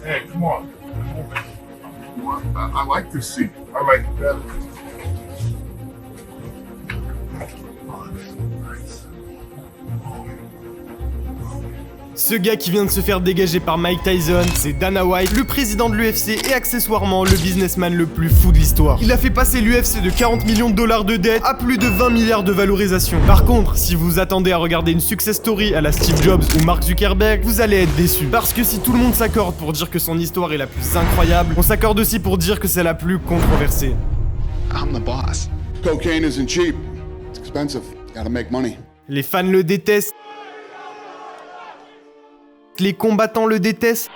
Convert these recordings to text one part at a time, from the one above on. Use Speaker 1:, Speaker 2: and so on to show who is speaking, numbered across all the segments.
Speaker 1: Hey, come on. I like this seat. I like it better.
Speaker 2: Ce gars qui vient de se faire dégager par Mike Tyson, c'est Dana White, le président de l'UFC et accessoirement le businessman le plus fou de l'histoire. Il a fait passer l'UFC de 40 millions de dollars de dette à plus de 20 milliards de valorisation. Par contre, si vous attendez à regarder une success story à la Steve Jobs ou Mark Zuckerberg, vous allez être déçus. Parce que si tout le monde s'accorde pour dire que son histoire est la plus incroyable, on s'accorde aussi pour dire que c'est la plus controversée.
Speaker 3: I'm the boss.
Speaker 4: Cocaine isn't cheap. It's expensive. Gotta make money.
Speaker 2: Les fans le détestent. Les combattants le détestent.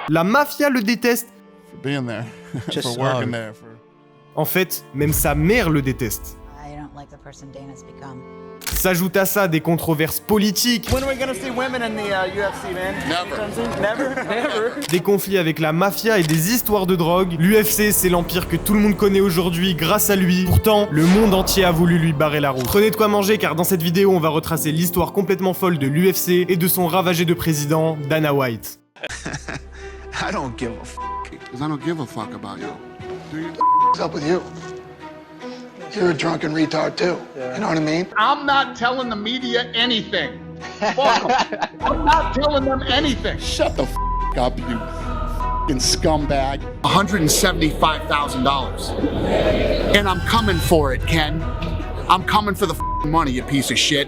Speaker 2: La mafia le déteste.
Speaker 4: For being there.
Speaker 5: Just
Speaker 4: for working there.
Speaker 2: En fait, même sa mère le déteste.
Speaker 6: I don't like the person Dana's become.
Speaker 2: S'ajoute à ça des controverses politiques,
Speaker 5: When are we gonna see women in the UFC, man?
Speaker 4: Never.
Speaker 5: Never?
Speaker 2: des conflits avec la mafia et des histoires de drogue. L'UFC, c'est l'empire que tout le monde connaît aujourd'hui grâce à lui. Pourtant, le monde entier a voulu lui barrer la route. Prenez de quoi manger car dans cette vidéo, on va retracer l'histoire complètement folle de l'UFC et de son ravagé de président, Dana White.
Speaker 3: I don't give a f.
Speaker 4: Because I don't give a fuck about you.
Speaker 7: What's up with you? You're a drunken retard too. You know what I mean?
Speaker 8: I'm not telling the media anything. Fuck 'em. I'm not telling them anything.
Speaker 4: Shut the up, you f***ing scumbag.
Speaker 8: $175,000. And I'm coming for it, Ken. I'm coming for the money, you piece of shit.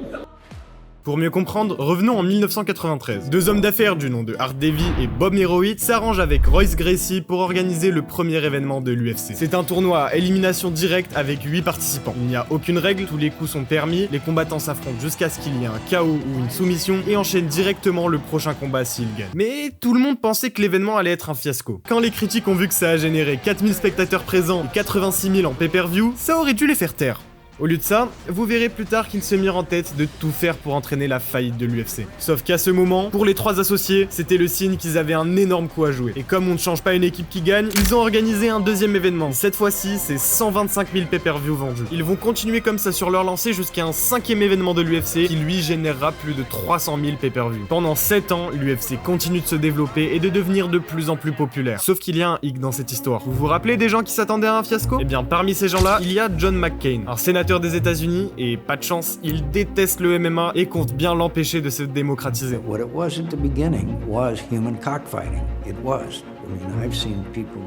Speaker 2: Pour mieux comprendre, revenons en 1993. Deux hommes d'affaires du nom de Art Davie et Bob Merowitt s'arrangent avec Royce Gracie pour organiser le premier événement de l'UFC. C'est un tournoi à élimination directe avec 8 participants. Il n'y a aucune règle, tous les coups sont permis, les combattants s'affrontent jusqu'à ce qu'il y ait un KO ou une soumission et enchaînent directement le prochain combat s'ils gagnent. Mais tout le monde pensait que l'événement allait être un fiasco. Quand les critiques ont vu que ça a généré 4000 spectateurs présents et 86 000 en pay-per-view, ça aurait dû les faire taire. Au lieu de ça, vous verrez plus tard qu'ils se mirent en tête de tout faire pour entraîner la faillite de l'UFC. Sauf qu'à ce moment, pour les trois associés, c'était le signe qu'ils avaient un énorme coup à jouer. Et comme on ne change pas une équipe qui gagne, ils ont organisé un deuxième événement. Cette fois-ci, c'est 125 000 pay-per-view vendus. Ils vont continuer comme ça sur leur lancée jusqu'à un cinquième événement de l'UFC qui lui générera plus de 300 000 pay-per-view. Pendant 7 ans, l'UFC continue de se développer et de devenir de plus en plus populaire. Sauf qu'il y a un hic dans cette histoire. Vous vous rappelez des gens qui s'attendaient à un fiasco ? Eh bien, parmi ces gens-là, il y a John McCain, un sénateur des États-Unis, et pas de chance, il déteste le MMA et compte bien l'empêcher de se démocratiser.
Speaker 9: What it was at the beginning was human cockfighting. It was. I mean, I've seen people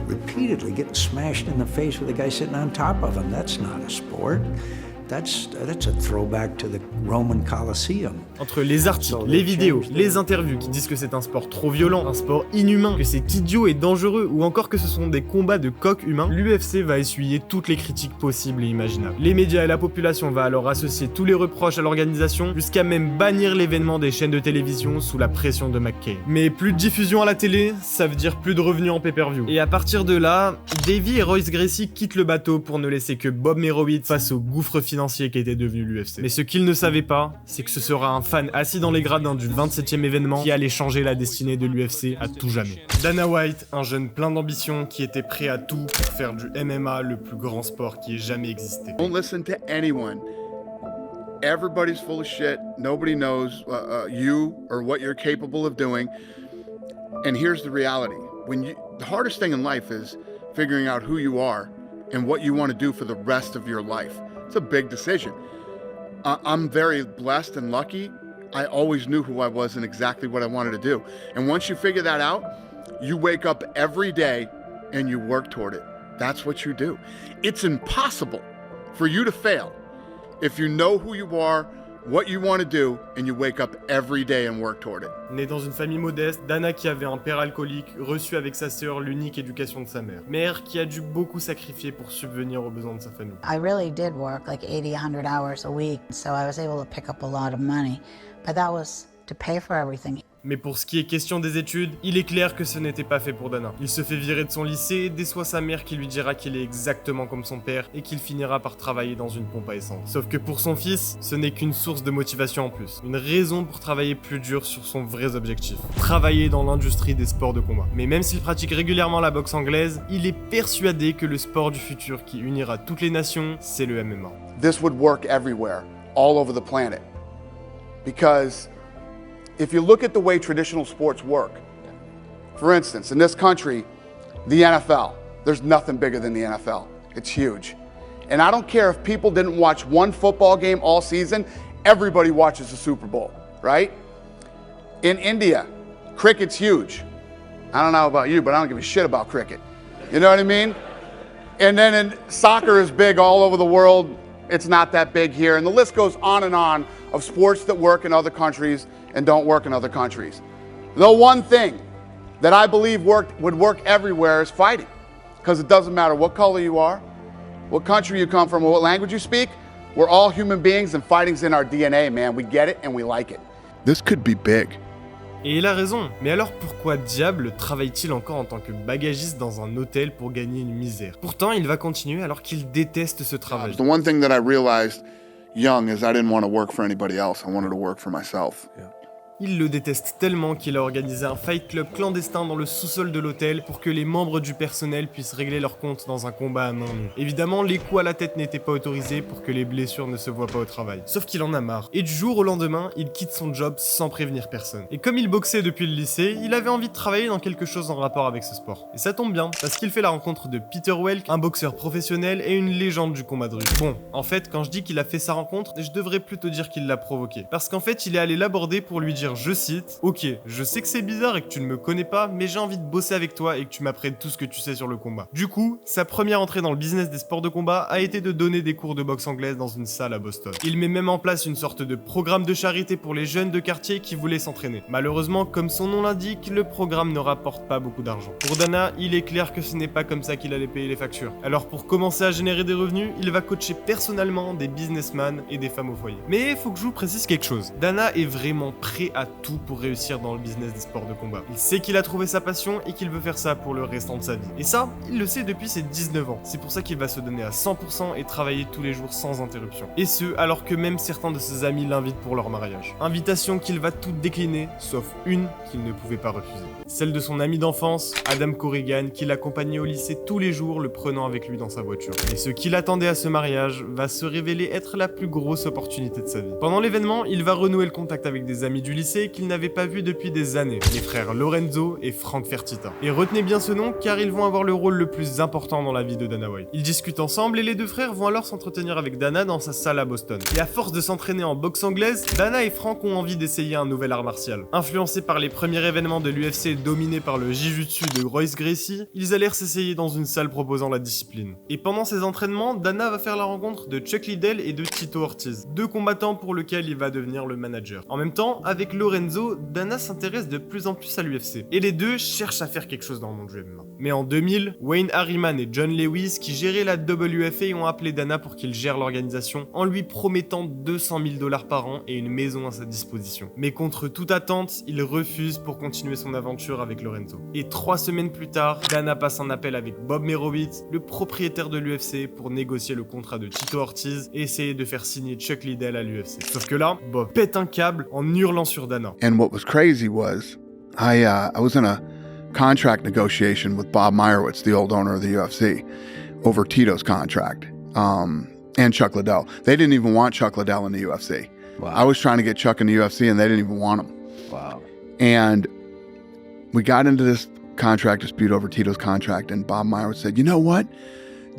Speaker 9: repeatedly getting smashed in the face with a guy sitting on top of them. That's not a sport. That's a throwback to the Roman Colosseum.
Speaker 2: Entre les articles, les vidéos, les interviews qui disent que c'est un sport trop violent, un sport inhumain, que c'est idiot et dangereux, ou encore que ce sont des combats de coqs humains, l'UFC va essuyer toutes les critiques possibles et imaginables. Les médias et la population va alors associer tous les reproches à l'organisation, jusqu'à même bannir l'événement des chaînes de télévision sous la pression de McCain. Mais plus de diffusion à la télé, ça veut dire plus de revenus en pay-per-view. Et à partir de là, Davie et Royce Gracie quittent le bateau pour ne laisser que Bob Merowitt face au gouffre financier qui était devenu l'UFC. Mais ce qu'ils ne savaient pas, c'est que ce sera un fan assis dans les gradins du 27e événement qui allait changer la destinée de l'UFC à tout jamais. Dana White, un jeune plein d'ambition qui était prêt à tout pour faire du MMA le plus grand sport qui ait jamais existé.
Speaker 4: Don't listen to anyone. Everybody's full of shit. Nobody knows you or what you're capable of doing. And here's the reality. The hardest thing in life is figuring out who you are and what you want to do for the rest of your life. It's a big decision. I'm very blessed and lucky. I always knew who I was and exactly what I wanted to do. And once you figure that out, you wake up every day and you work toward it. That's what you do. It's impossible for you to fail if you know who you are, what you want to do, and you wake up every day and work toward it.
Speaker 2: Né dans une famille modeste, Dana qui avait un père alcoolique, reçu avec sa sœur l'unique éducation de sa mère. Mère qui a dû beaucoup sacrifier pour subvenir aux besoins de sa famille.
Speaker 6: I really did work like 80, 100 hours a week, so I was able to pick up a lot of money, but that was to pay for everything.
Speaker 2: Mais pour ce qui est question des études, il est clair que ce n'était pas fait pour Dana. Il se fait virer de son lycée et déçoit sa mère qui lui dira qu'il est exactement comme son père et qu'il finira par travailler dans une pompe à essence. Sauf que pour son fils, ce n'est qu'une source de motivation en plus. Une raison pour travailler plus dur sur son vrai objectif. Travailler dans l'industrie des sports de combat. Mais même s'il pratique régulièrement la boxe anglaise, il est persuadé que le sport du futur qui unira toutes les nations, c'est le MMA.
Speaker 4: This would work everywhere, all over the planet. Because if you look at the way traditional sports work, for instance, in this country, the NFL, there's nothing bigger than the NFL. It's huge. And I don't care if people didn't watch one football game all season, everybody watches the Super Bowl, right? In India, cricket's huge. I don't know about you, but I don't give a shit about cricket. You know what I mean? And then soccer is big all over the world. It's not that big here. And the list goes on of sports that work in other countries and don't work in other countries. The one thing that I believe would work everywhere is fighting. Because it doesn't matter what color you are, what country you come from, or what language you speak, we're all human beings and fighting's in our DNA, man. We get it and we like it.
Speaker 8: This could be big.
Speaker 2: Et il a raison, mais alors pourquoi diable travaille-t-il encore en tant que bagagiste dans un hôtel pour gagner une misère? Pourtant, il va continuer alors qu'il déteste ce travail.
Speaker 8: The one thing that I realized young is I didn't want to work for anybody else. I wanted to work for myself.
Speaker 2: Il le déteste tellement qu'il a organisé un fight club clandestin dans le sous-sol de l'hôtel pour que les membres du personnel puissent régler leurs comptes dans un combat à main nue. Évidemment, les coups à la tête n'étaient pas autorisés pour que les blessures ne se voient pas au travail. Sauf qu'il en a marre. Et du jour au lendemain, il quitte son job sans prévenir personne. Et comme il boxait depuis le lycée, il avait envie de travailler dans quelque chose en rapport avec ce sport. Et ça tombe bien, parce qu'il fait la rencontre de Peter Welk, un boxeur professionnel et une légende du combat de rue. Bon, en fait, quand je dis qu'il a fait sa rencontre, je devrais plutôt dire qu'il l'a provoqué. Parce qu'en fait, il est allé l'aborder pour lui dire, je cite, « Ok, je sais que c'est bizarre et que tu ne me connais pas, mais j'ai envie de bosser avec toi et que tu m'apprennes tout ce que tu sais sur le combat. » Du coup, sa première entrée dans le business des sports de combat a été de donner des cours de boxe anglaise dans une salle à Boston. Il met même en place une sorte de programme de charité pour les jeunes de quartier qui voulaient s'entraîner. Malheureusement, comme son nom l'indique, le programme ne rapporte pas beaucoup d'argent. Pour Dana, il est clair que ce n'est pas comme ça qu'il allait payer les factures. Alors pour commencer à générer des revenus, il va coacher personnellement des businessmen et des femmes au foyer. Mais il faut que je vous précise quelque chose. Dana est vraiment prêt à tout pour réussir dans le business des sports de combat. Il sait qu'il a trouvé sa passion et qu'il veut faire ça pour le restant de sa vie. Et ça, il le sait depuis ses 19 ans. C'est pour ça qu'il va se donner à 100% et travailler tous les jours sans interruption. Et ce, alors que même certains de ses amis l'invitent pour leur mariage. Invitation qu'il va toutes décliner, sauf une qu'il ne pouvait pas refuser. Celle de son ami d'enfance, Adam Corrigan, qui l'accompagnait au lycée tous les jours, le prenant avec lui dans sa voiture. Et ce qu'il attendait à ce mariage va se révéler être la plus grosse opportunité de sa vie. Pendant l'événement, il va renouer le contact avec des amis du lycée qu'il n'avait pas vus depuis des années, les frères Lorenzo et Frank Fertitta. Et retenez bien ce nom car ils vont avoir le rôle le plus important dans la vie de Dana White. Ils discutent ensemble et les deux frères vont alors s'entretenir avec Dana dans sa salle à Boston. Et à force de s'entraîner en boxe anglaise, Dana et Frank ont envie d'essayer un nouvel art martial. Influencés par les premiers événements de l'UFC dominés par le Jiu-Jitsu de Royce Gracie, ils allèrent s'essayer dans une salle proposant la discipline. Et pendant ces entraînements, Dana va faire la rencontre de Chuck Liddell et de Tito Ortiz, deux combattants pour lesquels il va devenir le manager. En même temps, avec Lorenzo, Dana s'intéresse de plus en plus à l'UFC. Et les deux cherchent à faire quelque chose dans le monde du MMA. Mais en 2000, Wayne Harriman et John Lewis, qui géraient la WFA, ont appelé Dana pour qu'il gère l'organisation en lui promettant $200 000 par an et une maison à sa disposition. Mais contre toute attente, il refuse pour continuer son aventure avec Lorenzo. Et 3 semaines plus tard, Dana passe un appel avec Bob Merowitz, le propriétaire de l'UFC, pour négocier le contrat de Tito Ortiz et essayer de faire signer Chuck Liddell à l'UFC. Sauf que là, Bob pète un câble en hurlant sur Dana.
Speaker 8: And what was crazy was I was in a contract negotiation with Bob Meyerowitz, the old owner of the UFC, over Tito's contract, and Chuck Liddell. They didn't even want Chuck Liddell in the UFC.
Speaker 9: Wow.
Speaker 8: I was trying to get Chuck in the UFC, and they didn't even want him.
Speaker 9: Wow.
Speaker 8: And we got into this contract dispute over Tito's contract, and Bob Meyerowitz said, "You know what?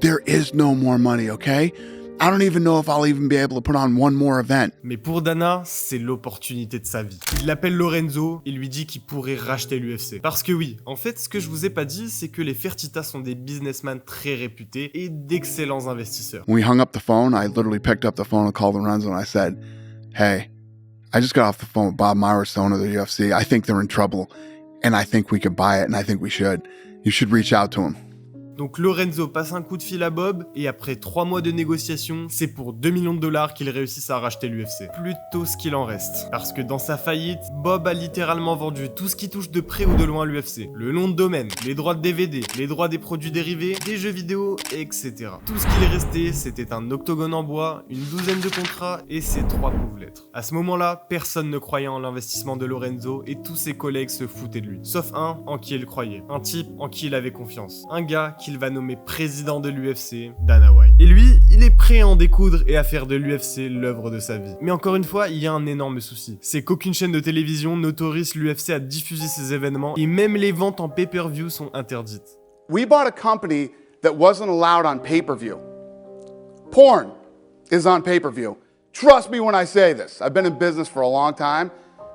Speaker 8: There is no more money, okay? I don't even know if I'll even be able to put on one more event."
Speaker 2: Mais pour Dana, c'est l'opportunité de sa vie. Il l'appelle Lorenzo et lui dit qu'il pourrait racheter l'UFC. Parce que oui, en fait, ce que je vous ai pas dit, c'est que les Fertitta sont des businessmen très réputés et d'excellents investisseurs.
Speaker 8: When we hung up the phone, I literally picked up the phone and called Lorenzo, and I said, "Hey, I just got off the phone with Bob Meyerowitz, the owner of the UFC. I think they're in trouble, and I think we could buy it, and I think we should. You should reach out to him."
Speaker 2: Donc Lorenzo passe un coup de fil à Bob, et après 3 mois de négociations, c'est pour $2 millions qu'ils réussissent à racheter l'UFC. Plutôt ce qu'il en reste. Parce que dans sa faillite, Bob a littéralement vendu tout ce qui touche de près ou de loin l'UFC. Le nom de domaine, les droits de DVD, les droits des produits dérivés, des jeux vidéo, etc. Tout ce qu'il restait, c'était un octogone en bois, une douzaine de contrats et ses 3 pauvres lettres. À ce moment-là, personne ne croyait en l'investissement de Lorenzo et tous ses collègues se foutaient de lui. Sauf un en qui il croyait. Un type en qui il avait confiance. Un gars qu'il va nommer président de l'UFC Dana White. Et lui, il est prêt à en découdre et à faire de l'UFC l'œuvre de sa vie. Mais encore une fois, il y a un énorme souci. C'est qu'aucune chaîne de télévision n'autorise l'UFC à diffuser ces événements et même les ventes en pay-per-view sont interdites.
Speaker 4: We bought a company that wasn't allowed on pay-per-view. Porn is on pay-per-view. Trust me when I say this. I've been in business for a long time.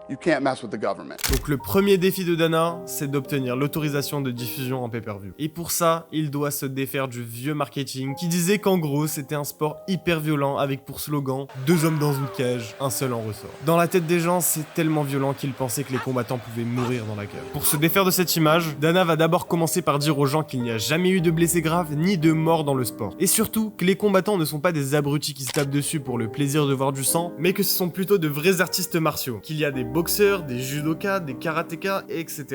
Speaker 4: You can't mess with the government.
Speaker 2: Donc le premier défi de Dana, c'est d'obtenir l'autorisation de diffusion en pay-per-view. Et pour ça, il doit se défaire du vieux marketing qui disait qu'en gros, c'était un sport hyper violent avec pour slogan « 2 hommes dans une cage, un seul en ressort ». Dans la tête des gens, c'est tellement violent qu'ils pensaient que les combattants pouvaient mourir dans la cage. Pour se défaire de cette image, Dana va d'abord commencer par dire aux gens qu'il n'y a jamais eu de blessés graves ni de morts dans le sport. Et surtout, que les combattants ne sont pas des abrutis qui se tapent dessus pour le plaisir de voir du sang, mais que ce sont plutôt de vrais artistes martiaux, qu'il y a des boxeurs, des judokas, des karatékas, etc.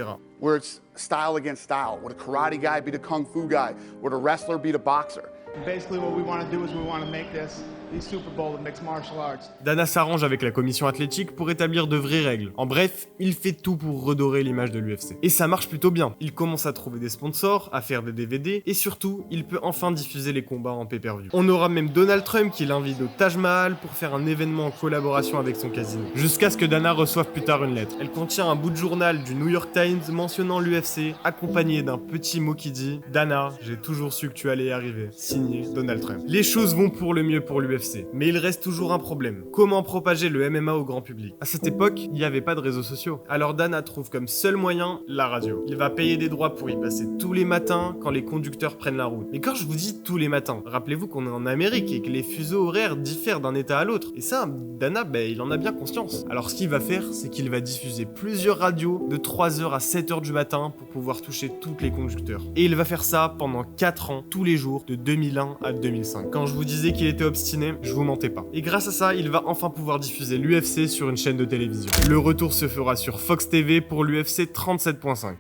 Speaker 4: Where it's style against style. Would a karate guy beat a kung fu guy? Would a wrestler beat a boxer?
Speaker 5: Basically, what we want to do is we want to make this the Super Bowl of mixed martial arts.
Speaker 2: Dana s'arrange avec la commission athlétique pour établir de vraies règles. En bref, il fait tout pour redorer l'image de l'UFC. Et ça marche plutôt bien. Il commence à trouver des sponsors, à faire des DVD, et surtout, il peut enfin diffuser les combats en pay-per-view. On aura même Donald Trump qui l'invite au Taj Mahal pour faire un événement en collaboration avec son casino. Jusqu'à ce que Dana reçoive plus tard une lettre. Elle contient un bout de journal du New York Times mentionnant l'UFC, accompagné d'un petit mot qui dit « Dana, j'ai toujours su que tu allais y arriver. » Signé Donald Trump. Les choses vont pour le mieux pour l'UFC, mais il reste toujours un problème. Comment propager le MMA au grand public? À cette époque, il n'y avait pas de réseaux sociaux. Alors Dana trouve comme seul moyen la radio. Il va payer des droits pour y passer tous les matins quand les conducteurs prennent la route. Mais quand je vous dis tous les matins, rappelez-vous qu'on est en Amérique et que les fuseaux horaires diffèrent d'un état à l'autre. Et ça, Dana, il en a bien conscience. Alors ce qu'il va faire, c'est qu'il va diffuser plusieurs radios de 3h à 7h du matin pour pouvoir toucher tous les conducteurs. Et il va faire ça pendant 4 ans, tous les jours, de 2001 à 2005. Quand je vous disais qu'il était obstiné, je vous mentais pas. Et grâce à ça, il va enfin pouvoir diffuser l'UFC sur une chaîne de télévision. Le retour se fera sur Fox TV pour l'UFC 37.5.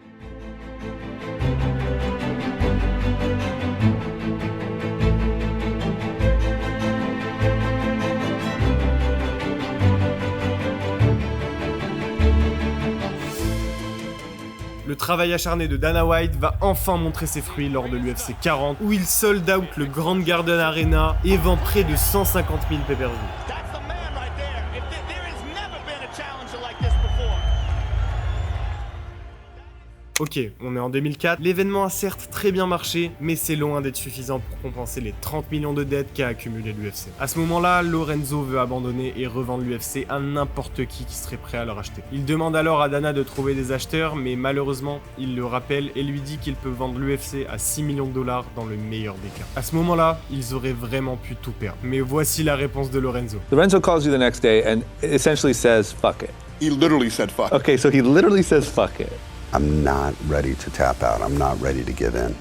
Speaker 2: Le travail acharné de Dana White va enfin montrer ses fruits lors de l'UFC 40, où il sold out le Grand Garden Arena et vend près de 150 000 pay-per-view. Ok, on est en 2004, l'événement a certes très bien marché, mais c'est loin d'être suffisant pour compenser les 30 millions de dettes qu'a accumulé l'UFC. À ce moment-là, Lorenzo veut abandonner et revendre l'UFC à n'importe qui serait prêt à le racheter. Il demande alors à Dana de trouver des acheteurs, mais malheureusement, il le rappelle et lui dit qu'il peut vendre l'UFC à 6 millions de dollars dans le meilleur des cas. À ce moment-là, ils auraient vraiment pu tout perdre. Mais voici la réponse de Lorenzo.
Speaker 10: Lorenzo calls you the next day and essentially says, fuck it.
Speaker 4: He literally said fuck.
Speaker 10: Okay, so he literally says, fuck it.
Speaker 11: I'm not ready to tap out. I'm not ready to give in.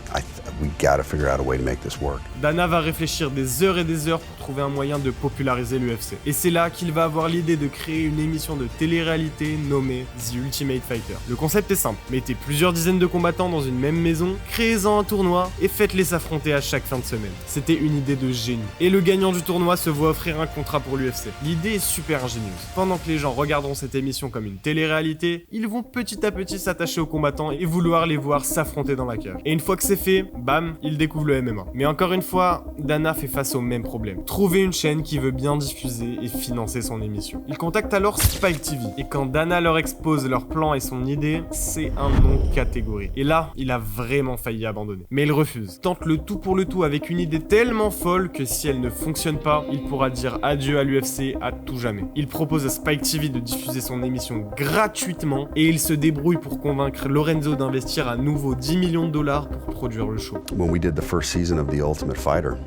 Speaker 11: We gotta figure out a way to make this work.
Speaker 2: Dana va réfléchir des heures et des heures pour trouver un moyen de populariser l'UFC. Et c'est là qu'il va avoir l'idée de créer une émission de télé-réalité nommée The Ultimate Fighter. Le concept est simple. Mettez plusieurs dizaines de combattants dans une même maison, créez-en un tournoi et faites-les s'affronter à chaque fin de semaine. C'était une idée de génie. Et le gagnant du tournoi se voit offrir un contrat pour l'UFC. L'idée est super ingénieuse. Pendant que les gens regarderont cette émission comme une télé-réalité, ils vont petit à petit s'attacher aux combattants et vouloir les voir s'affronter dans la cage. Et une fois que c'est fait, bam, ils découvrent le MMA. Mais encore une fois, Dana fait face au même problème. Trouver une chaîne qui veut bien diffuser et financer son émission. Il contacte alors Spike TV. Et quand Dana leur expose leur plan et son idée, c'est un non catégorique. Et là, il a vraiment failli abandonner. Mais il refuse. Tente le tout pour le tout avec une idée tellement folle que si elle ne fonctionne pas, il pourra dire adieu à l'UFC à tout jamais. Il propose à Spike TV de diffuser son émission gratuitement et il se débrouille pour convaincre Lorenzo d'investir à nouveau 10 millions de dollars pour produire le show.
Speaker 11: When we did the first season of The Ultimate Fighter,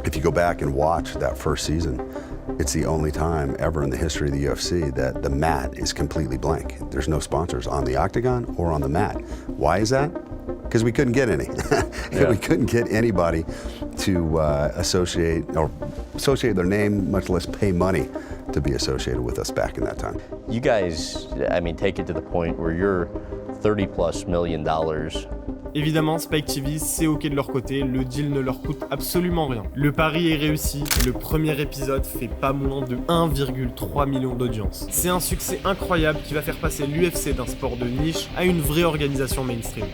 Speaker 11: if you go back and watch that first season, it's the only time ever in the history of the UFC that the mat is completely blank. There's no sponsors on the octagon or on the mat. Why is that? Because we couldn't get any. Yeah. We couldn't get anybody to associate their name, much less pay money to be associated with us back in that time.
Speaker 12: You guys, I mean, take it to the point where you're $30+ million.
Speaker 2: Évidemment, Spike TV, c'est ok de leur côté, le deal ne leur coûte absolument rien. Le pari est réussi, le premier épisode fait pas moins de 1,3 million d'audience. C'est un succès incroyable qui va faire passer l'UFC d'un sport de niche à une vraie organisation mainstream.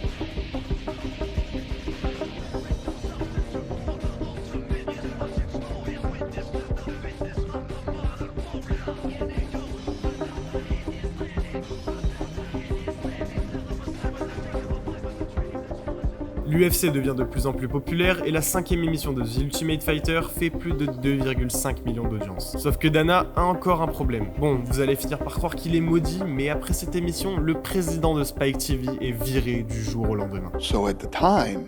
Speaker 2: L'UFC devient de plus en plus populaire et la 5e émission de The Ultimate Fighter fait plus de 2,5 millions d'audience. Sauf que Dana a encore un problème. Bon, vous allez finir par croire qu'il est maudit, mais après cette émission, le président de Spike TV est viré du jour au lendemain.
Speaker 8: So at the time,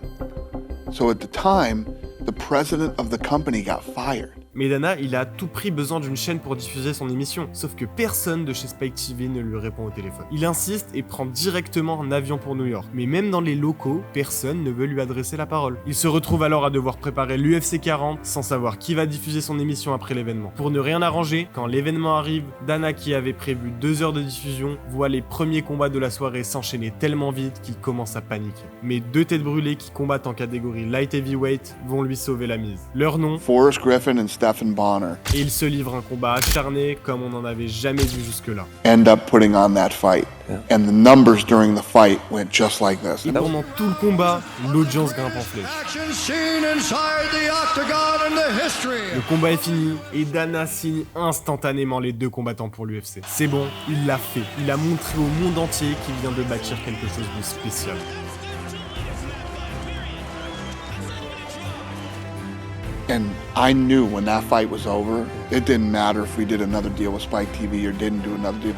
Speaker 8: the president of the company got fired.
Speaker 2: Mais Dana, il a à tout prix besoin d'une chaîne pour diffuser son émission, sauf que personne de chez Spike TV ne lui répond au téléphone. Il insiste et prend directement un avion pour New York, mais même dans les locaux, personne ne veut lui adresser la parole. Il se retrouve alors à devoir préparer l'UFC 40 sans savoir qui va diffuser son émission après l'événement. Pour ne rien arranger, quand l'événement arrive, Dana, qui avait prévu 2 heures de diffusion, voit les premiers combats de la soirée s'enchaîner tellement vite qu'il commence à paniquer. Mais 2 têtes brûlées qui combattent en catégorie light heavyweight vont lui sauver la mise. Leur nom,
Speaker 8: Forrest Griffin and Stephen Bonner,
Speaker 2: et il se livre un combat acharné comme on n'en avait jamais vu jusque-là.
Speaker 8: end up putting on that fight. And the numbers during the fight went just like this.
Speaker 2: Et pendant tout le combat, l'audience grimpe en flèche. Le combat est fini et Dana signe instantanément les 2 combattants pour l'UFC. C'est bon, il l'a fait. Il a montré au monde entier qu'il vient de bâtir quelque chose de spécial.
Speaker 8: And I knew when that fight was over, it didn't matter if we did another deal with Spike TV or didn't do another deal.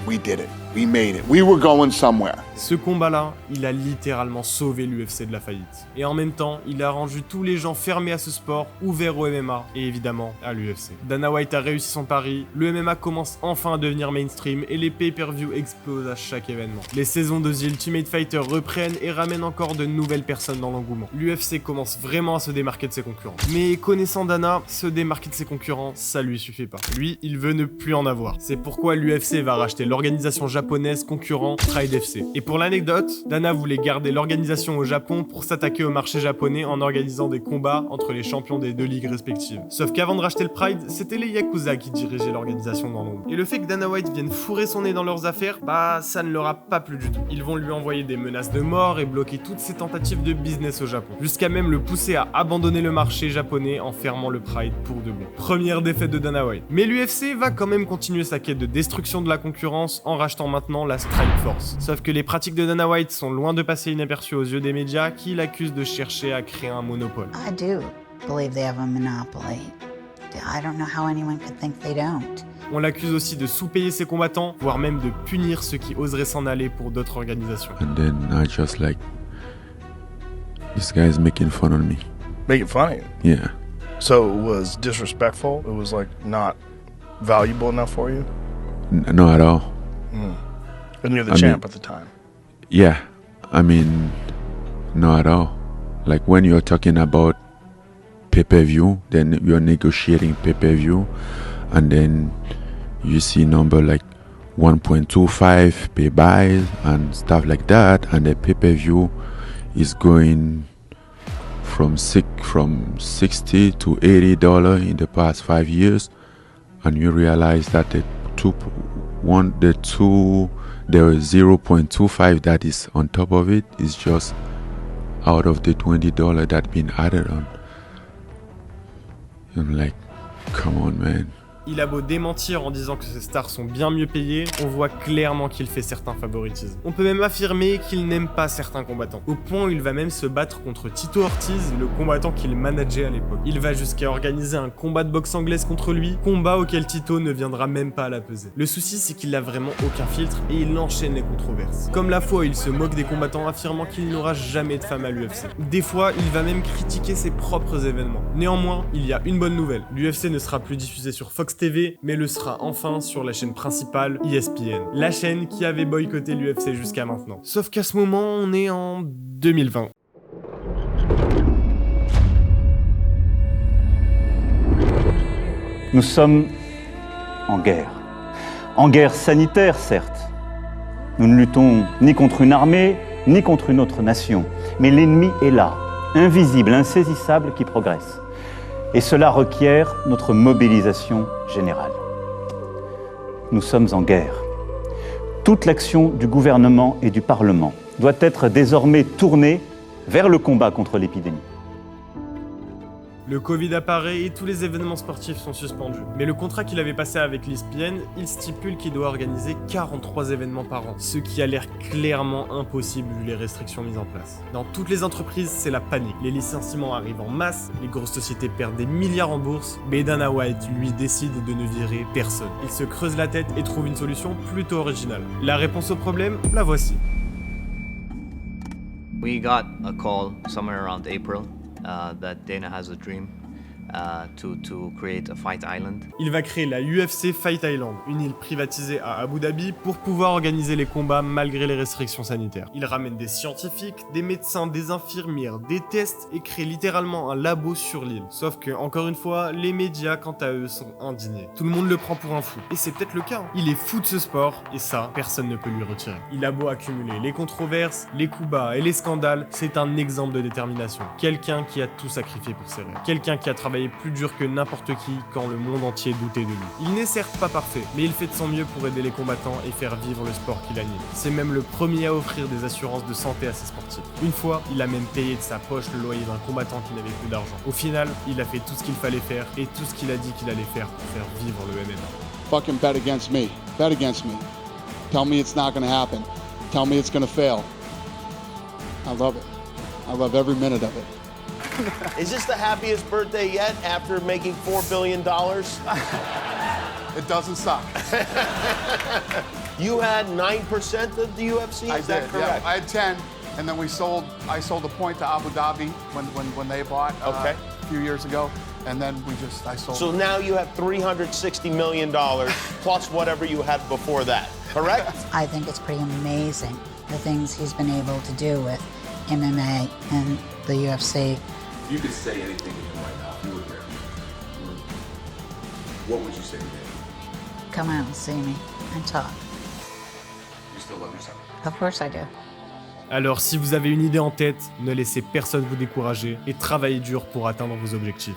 Speaker 8: We did it. We made it. We were going somewhere.
Speaker 2: Ce combat-là, il a littéralement sauvé l'UFC de la faillite. Et en même temps, il a rendu tous les gens fermés à ce sport, ouverts au MMA et évidemment à l'UFC. Dana White a réussi son pari, le MMA commence enfin à devenir mainstream et les pay-per-view explosent à chaque événement. Les saisons de The Ultimate Fighter reprennent et ramènent encore de nouvelles personnes dans l'engouement. L'UFC commence vraiment à se démarquer de ses concurrents. Mais connaissant Dana, se démarquer de ses concurrents, ça lui suffit pas. Lui, il veut ne plus en avoir. C'est pourquoi l'UFC va racheter l'organisation japonaise concurrent Pride FC. Et pour l'anecdote, Dana voulait garder l'organisation au Japon pour s'attaquer au marché japonais en organisant des combats entre les champions des 2 ligues respectives. Sauf qu'avant de racheter le Pride, c'était les Yakuza qui dirigeaient l'organisation dans l'ombre. Et le fait que Dana White vienne fourrer son nez dans leurs affaires, bah ça ne leur a pas plu du tout. Ils vont lui envoyer des menaces de mort et bloquer toutes ses tentatives de business au Japon. Jusqu'à même le pousser à abandonner le marché japonais en fermant le Pride pour de bon. Première défaite de Dana White. Mais l'UFC va quand même continuer sa quête de destruction de la concurrence en rachetant maintenant la Strike Force. Sauf que les pratiques de Dana White sont loin de passer inaperçues aux yeux des médias qui l'accusent de chercher à créer un monopole.
Speaker 6: I do believe they have a monopoly. I don't know how anyone could think they don't.
Speaker 2: On l'accuse aussi de sous-payer ses combattants, voire même de punir ceux qui oseraient s'en aller pour d'autres organisations.
Speaker 13: And then I just like, this guy's making fun of me.
Speaker 1: Making fun of you?
Speaker 13: Yeah.
Speaker 1: So it was disrespectful? It was like not valuable enough for you?
Speaker 13: No, at all.
Speaker 1: And you're the champ at the time.
Speaker 13: Yeah, I mean, no at all. Like when you're talking about pay-per-view, then you're negotiating pay-per-view, and then you see number like 1.25 pay-buys and stuff like that, and the pay-per-view is going from $60 to $80 in the past 5 years, and you realize that the 0.25 that is on top of it is just out of the $20 that been added on. I'm like, come on, man.
Speaker 2: Il a beau démentir en disant que ses stars sont bien mieux payées, on voit clairement qu'il fait certains favoritismes. On peut même affirmer qu'il n'aime pas certains combattants, au point où il va même se battre contre Tito Ortiz, le combattant qu'il manageait à l'époque. Il va jusqu'à organiser un combat de boxe anglaise contre lui, combat auquel Tito ne viendra même pas à la peser. Le souci, c'est qu'il n'a vraiment aucun filtre et il enchaîne les controverses. Comme la fois où il se moque des combattants affirmant qu'il n'aura jamais de femme à l'UFC. Des fois, il va même critiquer ses propres événements. Néanmoins, il y a une bonne nouvelle. L'UFC ne sera plus diffusé sur Fox TV, mais le sera enfin sur la chaîne principale ESPN, la chaîne qui avait boycotté l'UFC jusqu'à maintenant. Sauf qu'à ce moment, on est en 2020.
Speaker 14: Nous sommes en guerre. En guerre sanitaire, certes. Nous ne luttons ni contre une armée, ni contre une autre nation. Mais l'ennemi est là, invisible, insaisissable, qui progresse. Et cela requiert notre mobilisation générale. Nous sommes en guerre. Toute l'action du gouvernement et du Parlement doit être désormais tournée vers le combat contre l'épidémie.
Speaker 2: Le Covid apparaît et tous les événements sportifs sont suspendus. Mais le contrat qu'il avait passé avec l'ESPN, il stipule qu'il doit organiser 43 événements par an, ce qui a l'air clairement impossible vu les restrictions mises en place. Dans toutes les entreprises, c'est la panique. Les licenciements arrivent en masse, les grosses sociétés perdent des milliards en bourse, mais Dana White, lui, décide de ne virer personne. Il se creuse la tête et trouve une solution plutôt originale. La réponse au problème, la voici.
Speaker 15: We got a call somewhere around April that Dana has a dream to create a fight island.
Speaker 2: Il va créer la UFC Fight Island, une île privatisée à Abu Dhabi pour pouvoir organiser les combats malgré les restrictions sanitaires. Il ramène des scientifiques, des médecins, des infirmières, des tests et crée littéralement un labo sur l'île. Sauf que, encore une fois, les médias, quant à eux, sont indignés. Tout le monde le prend pour un fou. Et c'est peut-être le cas. Il est fou de ce sport, et ça, personne ne peut lui retirer. Il a beau accumuler les controverses, les coups bas et les scandales, c'est un exemple de détermination. Quelqu'un qui a tout sacrifié pour ses rêves. Quelqu'un qui a travaillé plus dur que n'importe qui quand le monde entier doutait de lui. Il n'est certes pas parfait, mais il fait de son mieux pour aider les combattants et faire vivre le sport qu'il anime. C'est même le premier à offrir des assurances de santé à ses sportifs. Une fois, il a même payé de sa poche le loyer d'un combattant qui n'avait plus d'argent. Au final, il a fait tout ce qu'il fallait faire et tout ce qu'il a dit qu'il allait faire pour faire vivre le MMA.
Speaker 4: Fucking bet against me. Bet against me. Tell me it's not gonna happen. Tell me it's gonna fail. I love it. I love every minute of it.
Speaker 16: Is this the happiest birthday yet after making $4 billion?
Speaker 4: It doesn't suck.
Speaker 16: You had 9% of the UFC, is that correct?
Speaker 4: Yeah, I had 10, and then I sold a point to Abu Dhabi when they bought
Speaker 16: Okay.
Speaker 4: a few years ago, and then I sold.
Speaker 16: So now you have $360 million plus whatever you had before that, correct?
Speaker 6: I think it's pretty amazing the things he's been able to do with MMA and the UFC.
Speaker 13: You could say anything to him right now if you were there. What would you say to him?
Speaker 6: Come out and see me and talk.
Speaker 13: You still love yourself?
Speaker 6: Of course I do.
Speaker 2: Alors si vous avez une idée en tête, ne laissez personne vous décourager et travaillez dur pour atteindre vos objectifs.